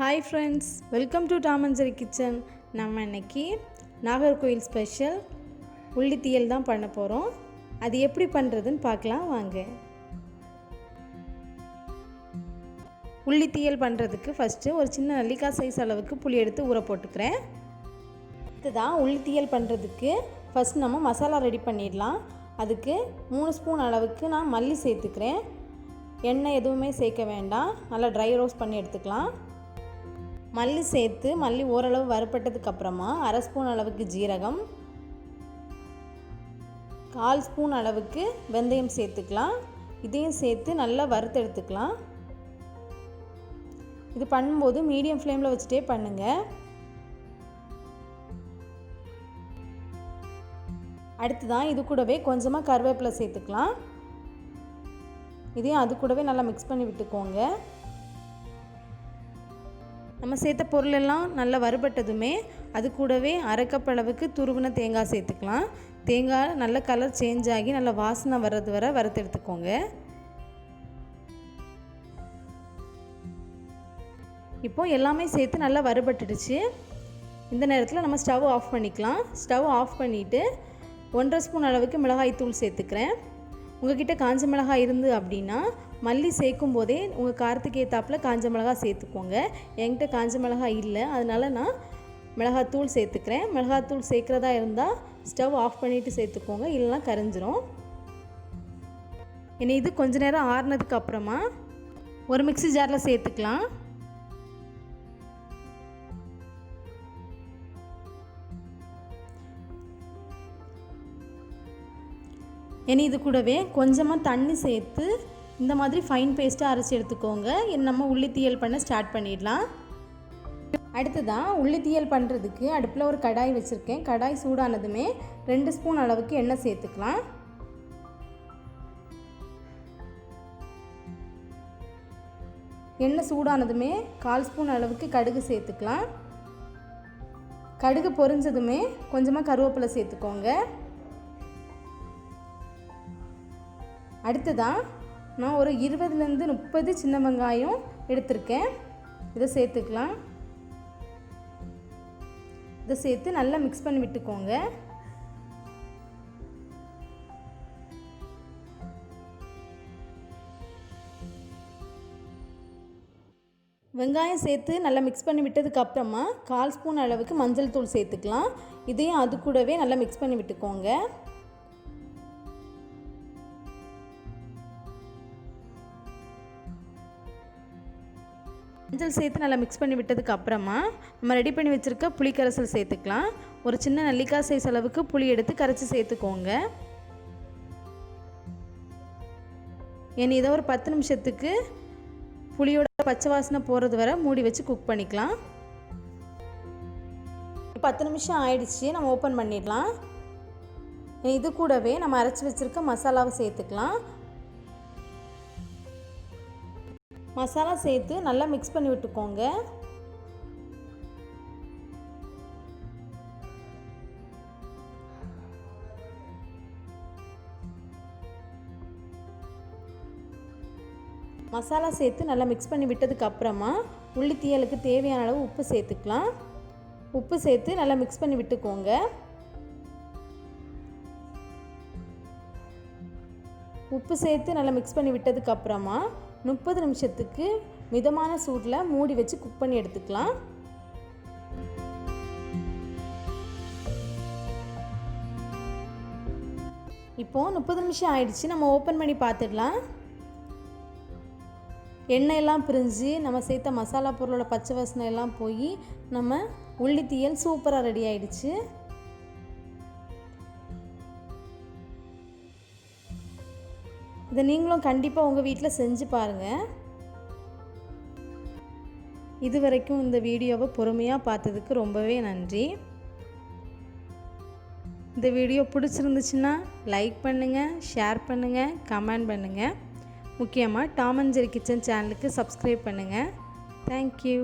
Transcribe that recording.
Hi friends, welcome to TAMARIND kitchen. நம்ம இன்னைக்கு Nagercoil special உள்ளி தீயல் தான் பண்ண போறோம். அது எப்படி பண்றதுன்னு பார்க்கலாம் வாங்க. உள்ளி தீயல் பண்றதுக்கு ஃபர்ஸ்ட் ஒரு சின்ன நெல்லிக்காய் சைஸ் அளவுக்கு புளி எடுத்து ஊற போட்டுக்கிறேன். இதுதான் உள்ளி தீயல் பண்றதுக்கு ஃபர்ஸ்ட் நம்ம மசாலா ரெடி பண்ணிடலாம். அதுக்கு 3 ஸ்பூன் அளவுக்கு நான் மல்லி சேர்த்துக்கிறேன். எண்ணெய் எதுவுமே சேர்க்க வேண்டாம். நல்லா ட்ரை ரோஸ்ட் பண்ணி எடுத்துக்கலாம். மல்லி சேர்த்து மல்லி ஓரளவு வறுபட்டதுக்கு அப்புறமா 1/2 ஸ்பூன் அளவுக்கு ஜீரகம், 1/4 ஸ்பூன் அளவுக்கு வெந்தயம் சேர்த்துக்கலாம். இதையும் சேர்த்து நல்லா வறுத்து எடுத்துக்கலாம். இது பண்ணும்போது மீடியம் ஃப்ளேமில் வச்சுட்டே பண்ணுங்க. அடுத்துதான் இது கூடவே கொஞ்சமாக கருவேப்பிலை சேர்த்துக்கலாம். இதையும் அது கூடவே நல்லா மிக்ஸ் பண்ணி விட்டுக்கோங்க. நம்ம சேர்த்த பொருள் எல்லாம் நல்லா வறுபட்டதுமே அது கூடவே 1/2 கப் அளவுக்கு துருவின தேங்காய் சேர்த்துக்கலாம். தேங்காய் நல்ல கலர் சேஞ்ச் ஆகி நல்ல வாசனை வர்றது வரை வறுத்து எடுத்துக்கோங்க. இப்போ எல்லாமே சேர்த்து நல்லா வறுபட்டுடுச்சு. இந்த நேரத்தில் நம்ம ஸ்டவ் ஆஃப் பண்ணிக்கலாம். ஸ்டவ் ஆஃப் பண்ணிவிட்டு 1/2 ஸ்பூன் அளவுக்கு மிளகாய் தூள் சேர்த்துக்கிறேன். உங்ககிட்ட காஞ்ச மிளகாய் இருந்து அப்படின்னா மல்லி சேர்க்கும் போதே உங்கள் காரத்துக்கு ஏற்றாப்புல காஞ்ச மிளகாய் சேர்த்துக்கோங்க. என்கிட்ட காஞ்ச மிளகாய் இல்லை, அதனால நான் மிளகாத்தூள் சேர்த்துக்கிறேன். மிளகாத்தூள் சேர்க்குறதா இருந்தால் ஸ்டவ் ஆஃப் பண்ணிவிட்டு சேர்த்துக்கோங்க, இல்லைனா கரைஞ்சிரும். இனி இது கொஞ்ச நேரம் ஆறுனதுக்கு அப்புறமா ஒரு மிக்ஸி ஜாரில் சேர்த்துக்கலாம். இனி இது கூடவே கொஞ்சமாக தண்ணி சேர்த்து இந்த மாதிரி ஃபைன் பேஸ்ட்டாக அரைச்சி எடுத்துக்கோங்க. நம்ம உள்ளி தீயல் பண்ண ஸ்டார்ட் பண்ணிடலாம். அடுத்ததான் உள்ளி தீயல் பண்ணுறதுக்கு அடுப்பில் ஒரு கடாய் வச்சுருக்கேன். கடாய் சூடானதுமே 2 ஸ்பூன் அளவுக்கு எண்ணெய் சேர்த்துக்கலாம். எண்ணெய் சூடானதுமே 1/4 ஸ்பூன் அளவுக்கு கடுகு சேர்த்துக்கலாம். கடுகு பொரிஞ்சதுமே கொஞ்சமாக கருவேப்பிலை சேர்த்துக்கோங்க. அடுத்ததான் நான் ஒரு 20லேருந்து 30 சின்ன வெங்காயம் எடுத்திருக்கேன். இதை சேர்த்துக்கலாம். இதை சேர்த்து நல்லா மிக்ஸ் பண்ணி விட்டுக்கோங்க. வெங்காயம் சேர்த்து நல்லா மிக்ஸ் பண்ணி விட்டதுக்கு அப்புறமா 1/4 ஸ்பூன் அளவுக்கு மஞ்சள் தூள் சேர்த்துக்கலாம். இதையும் அது கூடவே நல்லா மிக்ஸ் பண்ணி விட்டுக்கோங்க. மஞ்சள் சேர்த்து நல்லா மிக்ஸ் பண்ணி விட்டதுக்கு அப்புறமா நம்ம ரெடி பண்ணி வச்சுருக்க புளி கரைசல் சேர்த்துக்கலாம். ஒரு சின்ன நெல்லிக்காய் சைஸ் அளவுக்கு புளி எடுத்து கரைச்சி சேர்த்துக்கோங்க. இனி இதை ஒரு 10 நிமிஷத்துக்கு புளியோட பச்சை வாசனை போகிறது வரை மூடி வச்சு குக் பண்ணிக்கலாம். 10 நிமிஷம் ஆயிடுச்சு, நம்ம ஓப்பன் பண்ணிடலாம். இது கூடவே நம்ம அரைச்சி வச்சுருக்க மசாலாவை சேர்த்துக்கலாம். மசாலா சேர்த்து நல்லா மிக்ஸ் பண்ணி விட்டுக்கோங்க. மசாலா சேர்த்து நல்லா மிக்ஸ் பண்ணி விட்டதுக்கு அப்புறமா உள்ளி தீயலுக்கு தேவையான அளவு உப்பு சேர்த்துக்கலாம். உப்பு சேர்த்து நல்லா மிக்ஸ் பண்ணி விட்டுக்கோங்க. உப்பு சேர்த்து நல்லா மிக்ஸ் பண்ணி விட்டதுக்கு அப்புறமா 30 நிமிஷத்துக்கு மிதமான சூட்டில் மூடி வச்சு குக் பண்ணி எடுத்துக்கலாம். இப்போது 30 நிமிஷம் ஆயிடுச்சு, நம்ம ஓப்பன் பண்ணி பார்த்துடலாம். எண்ணெயெல்லாம் பிரிஞ்சு நம்ம சேர்த்த மசாலா பொருளோட பச்சை வாசனை எல்லாம் போய் நம்ம உள்ளி தீயல் சூப்பராக ரெடி ஆயிடுச்சு. இதை நீங்களும் கண்டிப்பாக உங்கள் வீட்டில் செஞ்சு பாருங்கள். இது வரைக்கும் இந்த வீடியோவை பொறுமையாக பார்த்ததுக்கு ரொம்பவே நன்றி. இந்த வீடியோ பிடிச்சிருந்துச்சுன்னா லைக் பண்ணுங்கள், ஷேர் பண்ணுங்கள், கமெண்ட் பண்ணுங்கள். முக்கியமாக டாம் அண்ட் ஜெரி கிச்சன் சேனலுக்கு சப்ஸ்கிரைப் பண்ணுங்கள். தேங்க்யூ.